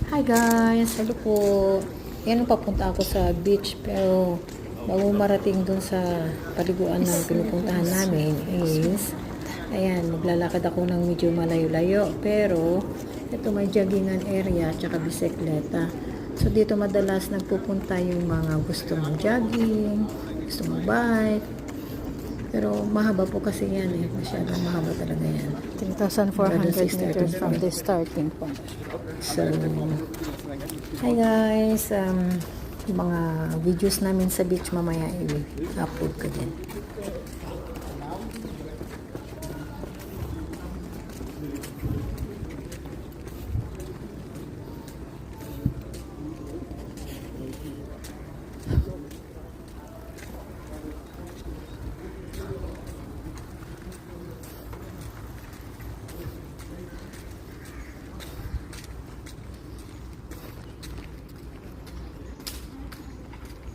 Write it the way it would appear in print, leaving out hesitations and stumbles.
Hi guys! Hello po! Yan, papunta ako sa beach pero bago marating dun sa paliguan na pinupuntahan namin is ayan, maglalakad ako ng medyo malayo-layo pero ito may joggingan area tsaka bisikleta. So dito madalas nagpupunta yung mga gusto mag-jogging, gusto mag-bike. Pero mahaba po kasi yan eh. Masyadong mahaba talaga yan. 3,400 meters from the starting point. So, hi guys. Yung mga videos namin sa beach mamaya i-upload ko din.